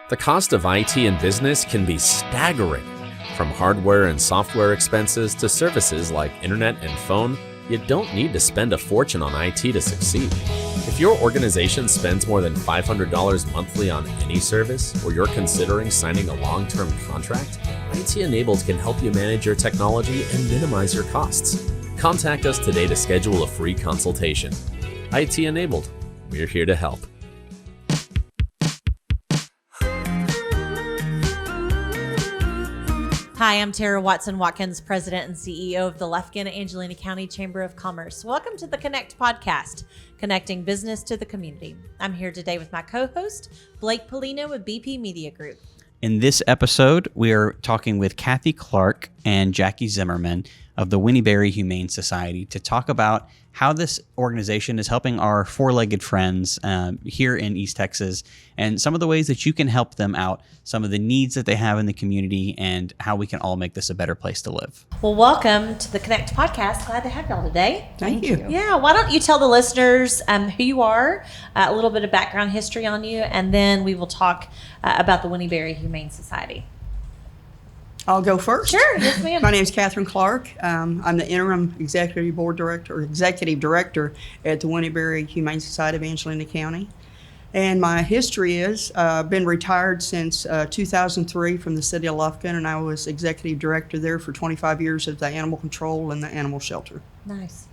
The cost of IT in business can be staggering. From hardware and software expenses to services like internet and phone, you don't need to spend a fortune on IT to succeed. If your organization spends more than $500 monthly on any service, or you're considering signing a long-term contract, IT Enabled can help you manage your technology and minimize your costs. Contact us today to schedule a free consultation. IT Enabled, we're here to help. Hi, I'm Tara Watson-Watkins, President and CEO of the Lufkin, Angelina County Chamber of Commerce. Welcome to the Connect podcast, connecting business to the community. I'm here today with my co-host, Blake Pollino with BP Media Group. In this episode, we are talking with Kathy Clark and Jackie Zimmerman of the Winnie Humane Society to talk about how this organization is helping our four-legged friends here in East Texas and some of the ways that you can help them out, some of the needs that they have in the community, and how we can all make this a better place to live. Well, welcome to the Connect podcast. Glad to have y'all today. Thank you. Yeah, why don't you tell the listeners who you are, a little bit of background history on you, and then we will talk about the Winnie Humane Society. I'll go first. Sure, yes ma'am. My name is Catherine Clark. I'm the interim executive director at the Winnie Humane Society of Angelina County. And my history is I've been retired since 2003 from the city of Lufkin, and I was executive director there for 25 years of the animal control and the animal shelter. Nice.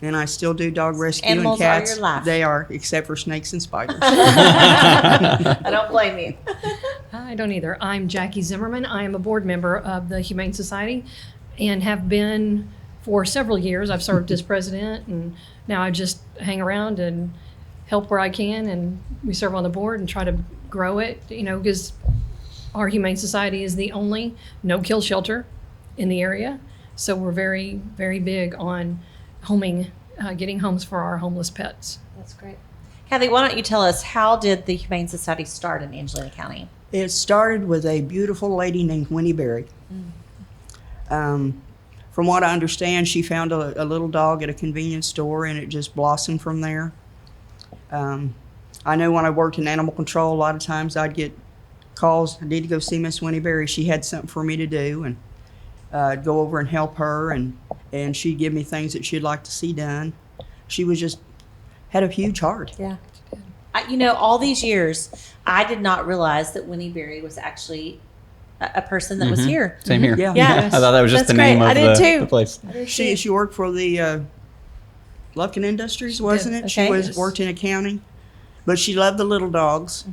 And I still do dog rescue Animals and cats. are your life. They are, except for snakes and spiders. I don't blame you. I don't either. I'm Jackie Zimmerman. I am a board member of the Humane Society and have been for several years. I've served as president, and now I just hang around and help where I can, and we serve on the board and try to grow it, because our Humane Society is the only no-kill shelter in the area. So we're very, very big on homing, getting homes for our homeless pets. That's great. Kathy, why don't you tell us, how did the Humane Society start in Angelina County? It started with a beautiful lady named Winnie. From what I understand, she found a little dog at a convenience store, and it just blossomed from there. I know when I worked in animal control, a lot of times I'd get calls, I need to go see Miss Winnie. She had something for me to do, and I'd go over and help her, and she'd give me things that she'd like to see done. She was just, had a huge heart. Yeah. All these years, I did not realize that Winnie was actually a person that was here. Same here. Yeah. Yeah. I thought that was just That's the name great. I of did too. the place. She worked for the Lufkin Industries, wasn't it? Okay. She worked in accounting, but she loved the little dogs,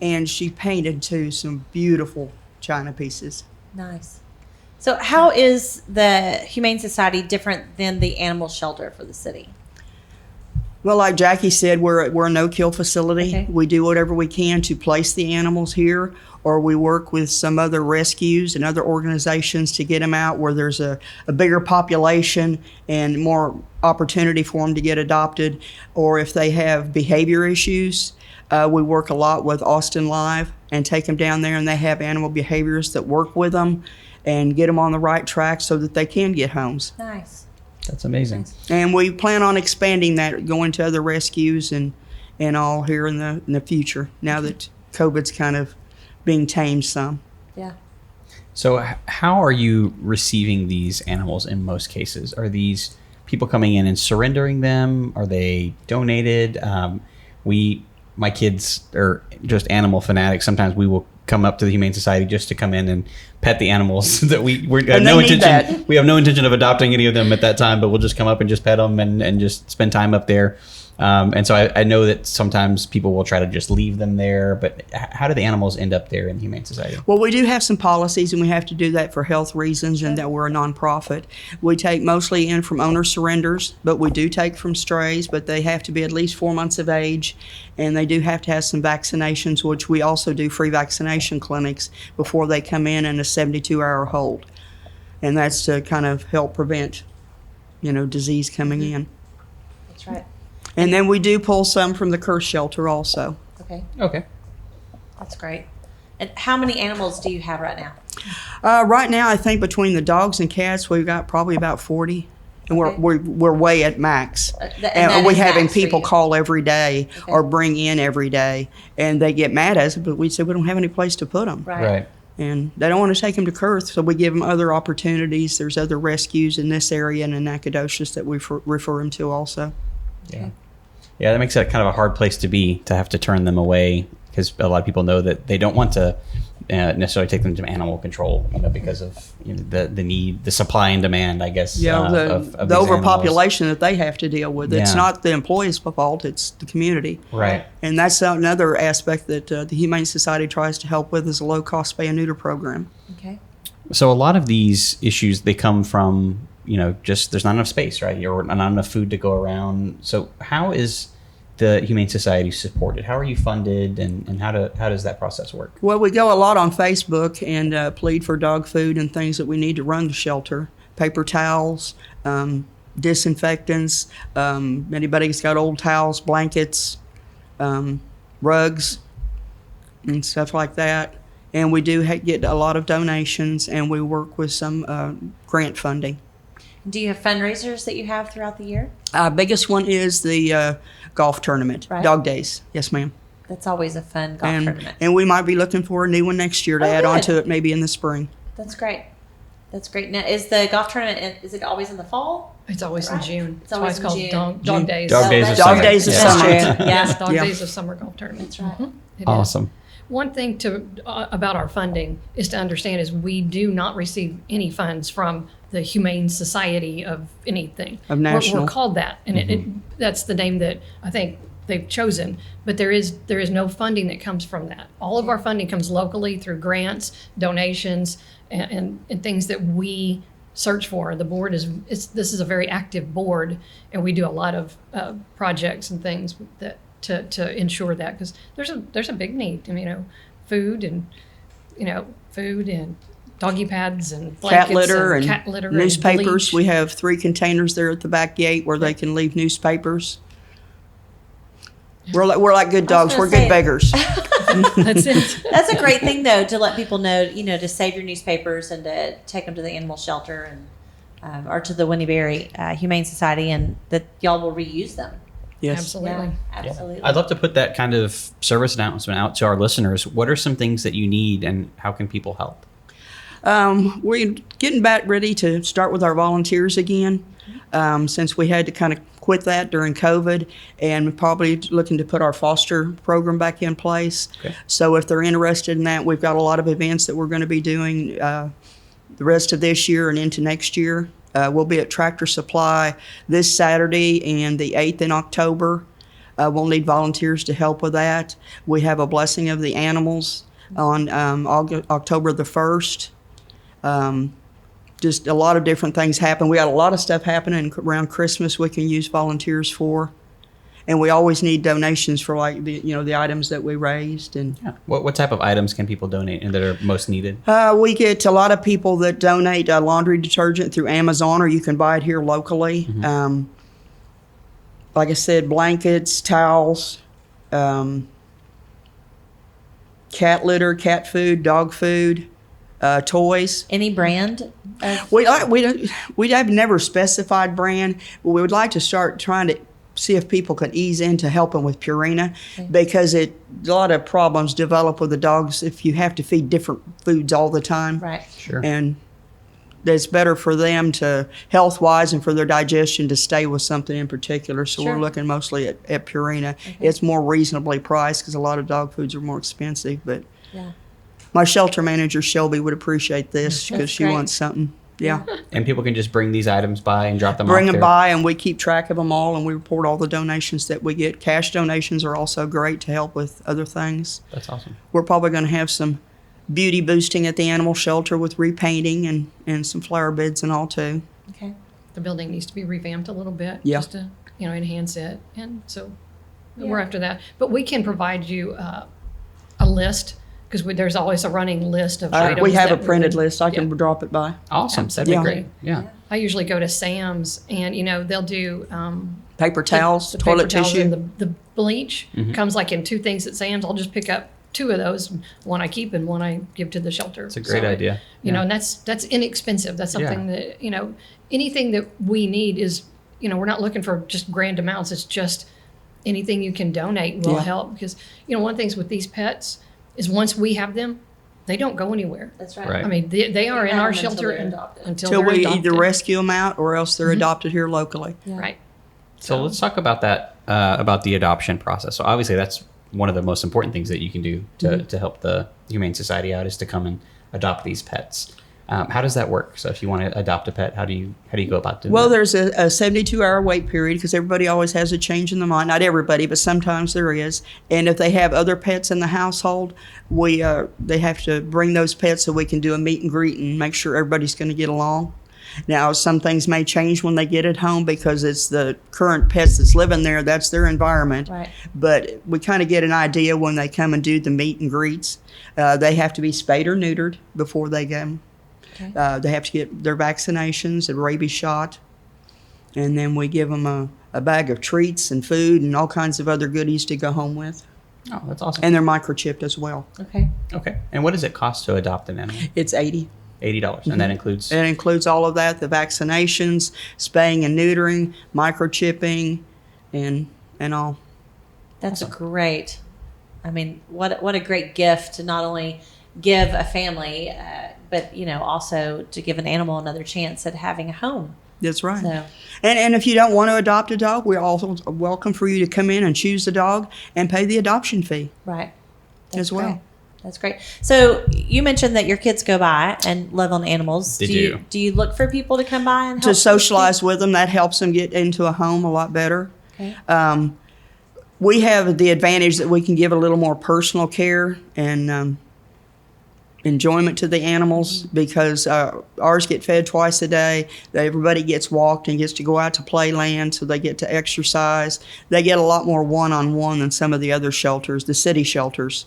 and she painted too some beautiful china pieces. Nice. So how is the Humane Society different than the animal shelter for the city? Well, like Jackie said, we're a no-kill facility. Okay. We do whatever we can to place the animals here, or we work with some other rescues and other organizations to get them out where there's a bigger population and more opportunity for them to get adopted. Or if they have behavior issues, we work a lot with Austin Live and take them down there, and they have animal behaviorists that work with them and get them on the right track so that they can get homes. Nice. That's amazing. And we plan on expanding that, going to other rescues and all here in the future, now that COVID's kind of being tamed some. Yeah. So how are you receiving these animals in most cases? Are these people coming in and surrendering them? Are they donated? My kids are just animal fanatics. Sometimes we will come up to the Humane Society just to come in and pet the animals that we have no intention. We have no intention of adopting any of them at that time, but we'll just come up and just pet them and just spend time up there. And so I know that sometimes people will try to just leave them there, but how do the animals end up there in the Humane Society? Well, we do have some policies, and we have to do that for health reasons and that we're a nonprofit. We take mostly in from owner surrenders, but we do take from strays, but they have to be at least 4 months of age, and they do have to have some vaccinations, which we also do free vaccination clinics before they come in a 72-hour hold. And that's to kind of help prevent, disease coming in. That's right. And then we do pull some from the curse shelter also. Okay. That's great. And how many animals do you have right now? Right now, I think between the dogs and cats, we've got probably about 40 And Okay. we're way at max. And that And we're is having max for people you. call every day Okay. or bring in every day, and they get mad at us, but we say we don't have any place to put them. Right. And they don't want to take them to Kurth, so we give them other opportunities. There's other rescues in this area and in Nacogdoches that we refer them to also. Yeah. Yeah, that makes it kind of a hard place to be, to have to turn them away, because a lot of people know that they don't want to necessarily take them to animal control, because of the need, the supply and demand, I guess. Yeah, of the these overpopulation that they have to deal with. It's Yeah. not the employees' fault, it's the community. animals. Right. And that's another aspect that the Humane Society tries to help with, is a low-cost spay and neuter program. Okay. So a lot of these issues, they come from, just there's not enough space, right? Or not enough food to go around. So how is the Humane Society supported? How are you funded, and how does that process work? Well, we go a lot on Facebook and plead for dog food and things that we need to run the shelter. Paper towels, disinfectants, anybody's got old towels, blankets, rugs, and stuff like that. And we do get a lot of donations, and we work with some grant funding. Do you have fundraisers that you have throughout the year? Biggest one is the golf tournament, Right. Dog Days. Yes, ma'am. That's always a fun golf tournament. And we might be looking for a new one next year to Oh, add on good. to it, maybe in the spring. That's great. That's great. Now, is the golf tournament, is it always in the fall? It's always in Right. June. It's always That's why in it's called June. Dog Days. Dog Days of that's Summer. Dog Days of Yeah. Summer. Yes, Dog Yeah. Days of Summer Golf Tournament. That's right. It is. Awesome. One thing about our funding is to understand is we do not receive any funds from the Humane Society of anything. Of national. We're called that, and that's the name that I think they've chosen. But there is no funding that comes from that. All of our funding comes locally through grants, donations, and things that we search for. The board this is a very active board, and we do a lot of projects and things that to ensure that, because there's a big need. Food and doggy pads and blankets Cat litter and cat litter newspapers. And bleach. We have 3 containers there at the back gate where they can leave newspapers. We're like good dogs. gonna We're good say- beggars. That's it. That's a great thing, though, to let people know, to save your newspapers and to take them to the animal shelter and or to the Winnie Berry Humane Society, and that y'all will reuse them. Yes. Absolutely. Yeah, absolutely. I'd love to put that kind of service announcement out to our listeners. What are some things that you need, and how can people help? We're getting back ready to start with our volunteers again, since we had to kind of quit that during COVID, and probably looking to put our foster program back in place. Okay. So if they're interested in that, we've got a lot of events that we're going to be doing the rest of this year and into next year. We'll be at Tractor Supply this Saturday and the 8th in October. We'll need volunteers to help with that. We have a Blessing of the Animals on October the 1st. Just a lot of different things happen. We got a lot of stuff happening around Christmas we can use volunteers for. And we always need donations for the items that we raised. And Yeah. What type of items can people donate and that are most needed? we get a lot of people that donate laundry detergent through Amazon, or you can buy it here locally. Like I said, blankets, towels, cat litter, cat food, dog food, toys. Any brand? We have never specified brand, but we would like to start trying to see if people could ease into helping with Purina, because a lot of problems develop with the dogs if you have to feed different foods all the time. Right. Sure. And it's better for them to health-wise and for their digestion to stay with something in particular. So Sure. we're looking mostly at Purina. It's more reasonably priced because a lot of dog foods are more expensive. But Yeah. my shelter manager, Shelby, would appreciate this because That's she great. wants something. Yeah. And people can just bring these items by and drop them off Bring them there? by, and we keep track of them all, and we report all the donations that we get. Cash donations are also great to help with other things. That's awesome. We're probably going to have some beauty boosting at the animal shelter with repainting and some flower beds and all too. Okay. The building needs to be revamped a little bit, Yeah. just to enhance it, and so Yeah. we're after that. But we can provide you a list, because there's always a running list of items. We have a that printed would- list. I can yeah. drop it by. Awesome. That'd be Yeah. great. Yeah. I usually go to Sam's, and they'll do Paper towels, the toilet paper towels tissue. and the bleach comes like in 2 things at Sam's. I'll just pick up 2 of those. One I keep and one I give to the shelter. It's a great idea. You know, and that's inexpensive. That's something that, you know, anything that we need is, you know, we're not looking for just grand amounts. It's just anything you can donate will help. Because, you know, one of the things with these pets is once we have them, they don't go anywhere. That's right. Right. I mean, they are in our shelter until they're we adopted. either rescue them out or else they're adopted here locally. Right. So let's talk about that, about the adoption process. So obviously that's one of the most important things that you can do to help the Humane Society out is to come and adopt these pets. How does that work? So if you want to adopt a pet, how do you go about doing Well, that? there's a 72-hour wait period because everybody always has a change in their mind. Not everybody, but sometimes there is. And if they have other pets in the household, they have to bring those pets so we can do a meet and greet and make sure everybody's going to get along. Now, some things may change when they get at home because it's the current pets that's living there. That's their environment. Right. But we kind of get an idea when they come and do the meet and greets. They have to be spayed or neutered before they go. Okay. They have to get their vaccinations, a rabies shot, and then we give them a bag of treats and food and all kinds of other goodies to go home with. Oh, that's awesome. And they're microchipped as well. Okay. Okay. And what does it cost to adopt an animal? It's $80. $80. And that includes... It includes all of that, the vaccinations, spaying and neutering, microchipping, and all. That's great. I mean, what a great gift to not only give a family, but, you know, also to give an animal another chance at having a home. That's right. So, And if you don't want to adopt a dog, we're also welcome for you to come in and choose the dog and pay the adoption fee right. as well. Great. That's great. So you mentioned that your kids go by and love on animals. They do. Do you look for people to come by and To help socialize with them, that helps them get into a home a lot better. Okay. We have the advantage that we can give a little more personal care and enjoyment to the animals because ours get fed twice a day. Everybody gets walked and gets to go out to playland, so they get to exercise. They get a lot more one-on-one than some of the other shelters, the city shelters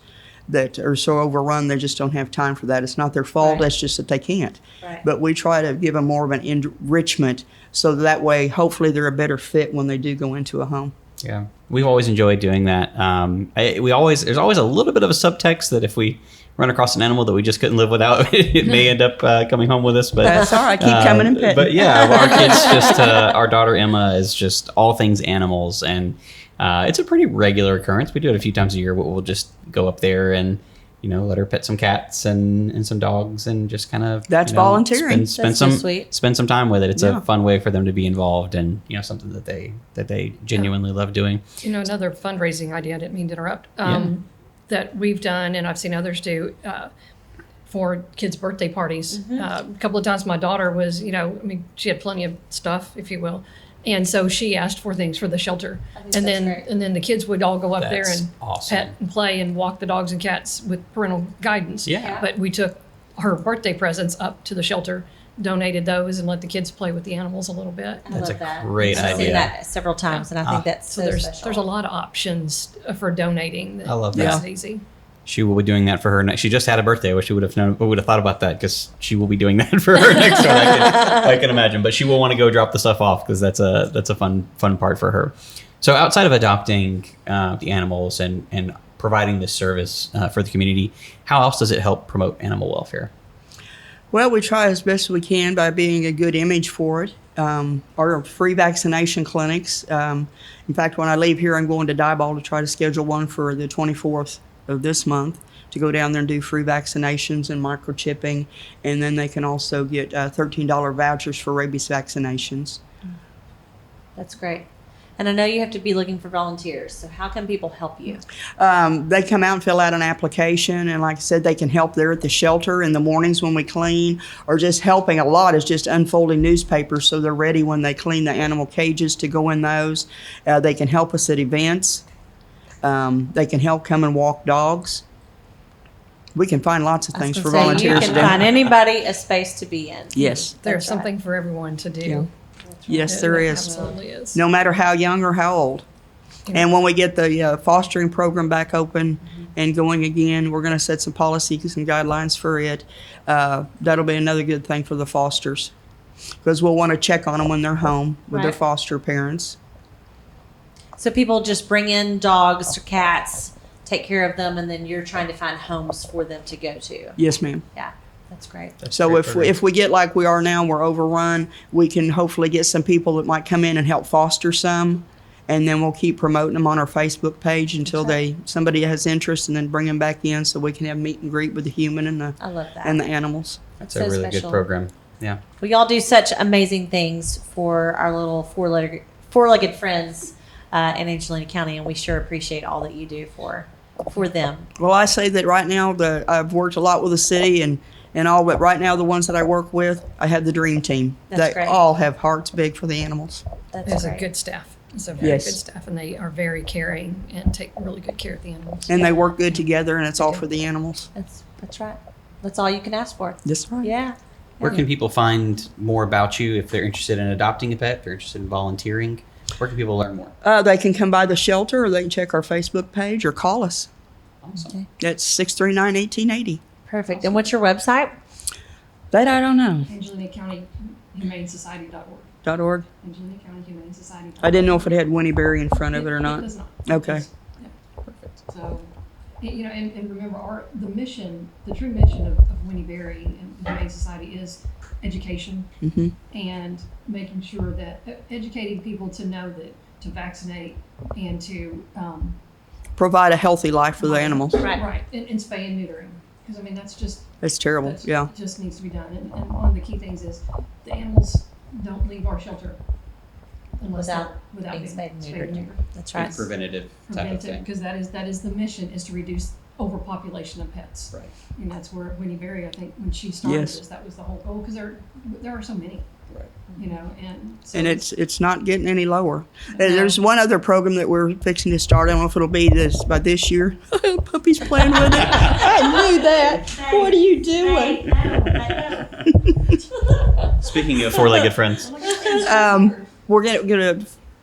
that are so overrun they just don't have time for that. It's not their fault, Right. it's just that they can't. Right. But we try to give them more of an enrichment so that way hopefully they're a better fit when they do go into a home. Yeah, we've always enjoyed doing that. There's always a little bit of a subtext that if we run across an animal that we just couldn't live without, it may end up coming home with us. But That's all right, keep coming and petting. But yeah, our kids our daughter Emma is just all things animals, and it's a pretty regular occurrence. We do it a few times a year. We'll just go up there and let her pet some cats and some dogs and just kind of That's volunteering. Spend That's so sweet. spend some time with it. It's Yeah. a fun way for them to be involved and something that they genuinely love doing. You know, another fundraising idea, I didn't mean to interrupt, that we've done and I've seen others do for kids' birthday parties. A couple of times my daughter was, she had plenty of stuff, if you will. And so she asked for things for the shelter. think And that's then great. and then the kids would all go up there That's and awesome. pet and play and walk the dogs and cats with parental guidance. Yeah. But we took her birthday presents up to the shelter, donated those, and let the kids play with the animals a little bit. I That's love a that. great I've idea. seen that several times, and I think that's So so there's special. there's a lot of options for donating. I love makes that. it easy. She will be doing that for her next. She just had a birthday. I wish she would have thought about that because she will be doing that for her next one. I can imagine, but she will want to go drop the stuff off because that's a fun part for her. So outside of adopting the animals and providing this service for the community, how else does it help promote animal welfare? Well, we try as best we can by being a good image for it. Our free vaccination clinics. In fact, when I leave here, I'm going to Diboll to try to schedule one for the 24th of this month to go down there and do free vaccinations and microchipping. And then they can also get $13 vouchers for rabies vaccinations. That's great. And I know you have to be looking for volunteers. So how can people help you? They come out and fill out an application, and like I said, they can help there at the shelter in the mornings when we clean, or just helping a lot is just unfolding newspapers so they're ready when they clean the animal cages to go in those. They can help us at events. They can help come and walk dogs. We can find lots of things for volunteers You to can do. find anybody a space to be in. Yes, There's That's right. something for everyone to do. Yeah. yes, there is. Absolutely is. No matter how young or how old. And when we get the fostering program back open and going again, we're going to set some policies and guidelines for it. That'll be another good thing for the fosters because we'll want to check on them when they're home with their Right. foster parents. So people just bring in dogs or cats take care of them, and then you're trying to find homes for them to go to. Yes, ma'am. Yeah, that's great. So if we get like we are now, we're overrun, we can hopefully get some people that might come in and help foster some, and then we'll keep promoting them on our Facebook page until somebody has interest, and then bring them back in so we can have meet and greet with the human and the I love that. and the animals. That's So a really special. good program. Yeah. We all do such amazing things for our little four-legged friends in Angelina County, and we sure appreciate all that you do for them. Well, I say that right now I've worked a lot with the city and all, but right now the ones that I work with, I have the dream team. That's They great. all have hearts big for the animals. That's There's great. a good staff. It's a very Yes. good staff, and they are very caring and take really good care of the animals. And they work good together, and it's all for the animals. That's right. That's all you can ask for. That's right. Yeah. Where can people find more about you if they're interested in adopting a pet, if they're interested in volunteering? Where can people learn more? They can come by the shelter, or they can check our Facebook page, or call us. Awesome. That's 639-1880. Perfect. And what's your website? That I don't know. Angelina County Humane Society.org. .org. Angelina County Humane Society. I didn't know if it had Winnie Berry in front of it or It not. does not. Okay. Yeah. So, you know, and remember, the mission, the true mission of Winnie Berry and the Humane Society is education and making sure that educating people to know that to vaccinate and to Provide a healthy life for the animals. right, and spay and neutering, because I mean That's terrible. that's Yeah. just needs to be done. And one of the key things is the animals don't leave our shelter unless Without without being being spayed and neutered. neutered. That's right. It's preventative type of thing. Because that is the mission, is to reduce overpopulation of pets. Right. And that's where Winnie Berry, I think, when she started Yes. this, that was the whole goal, because there are so many, Right. you know, and so And it's not getting any lower. There's one other program that we're fixing to start. I don't know if it'll be by this year. Puppy's playing with it. I knew that. What are you doing? Speaking of four-legged friends, We're gonna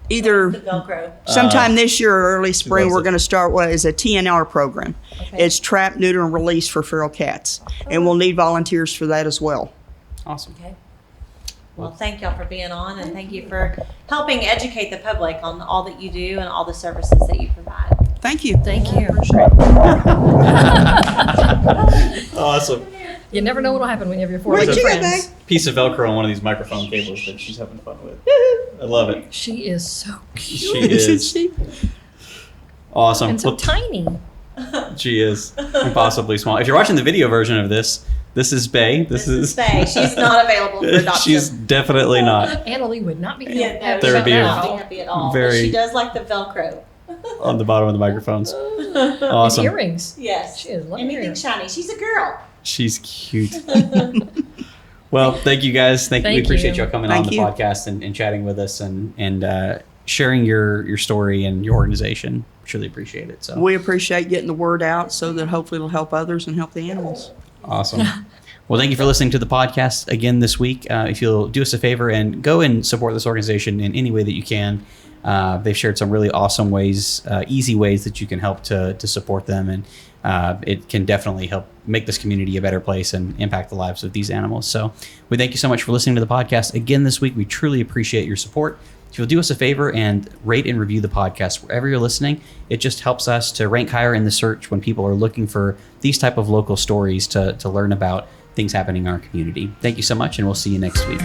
either The Velcro. sometime this year or early spring, loves we're it. going to start what is a TNR program. Okay. It's trap, neuter, and release for feral cats. And we'll need volunteers for that as well. awesome. Okay. Well, thank y'all for being on, and thank you for helping educate the public on all that you do and all the services that you provide. Thank you. thank you. Awesome. You never know what will happen when you have your Where'd four-legged you go, friends. babe? Piece of Velcro on one of these microphone cables that she's having fun with. I love it. She is so cute She is awesome. and so Well, tiny. she is impossibly small. If you're watching the video version of this is Bay. This is Faye. She's not available for adoption. She's definitely not Annalie would not be yeah, There would be not a be happy at all. very- But she does like the Velcro. on the bottom of the microphones. And Awesome. earrings. Yes. She is lovely Anything earrings. shiny. She's a girl. She's cute. Well, thank you guys. We Thank appreciate you. y'all coming Thank on the you. podcast and chatting with us and sharing your story and your organization. Truly appreciate it. So We appreciate getting the word out so that hopefully it'll help others and help the animals. awesome. Well, thank you for listening to the podcast again this week. If you'll do us a favor and go and support this organization in any way that you can. They've shared some really awesome ways, easy ways that you can help to support them. And it can definitely help make this community a better place and impact the lives of these animals. So we thank you so much for listening to the podcast again this week. We truly appreciate your support. If you'll do us a favor and rate and review the podcast wherever you're listening, it just helps us to rank higher in the search when people are looking for these type of local stories to learn about things happening in our community. Thank you so much, and we'll see you next week.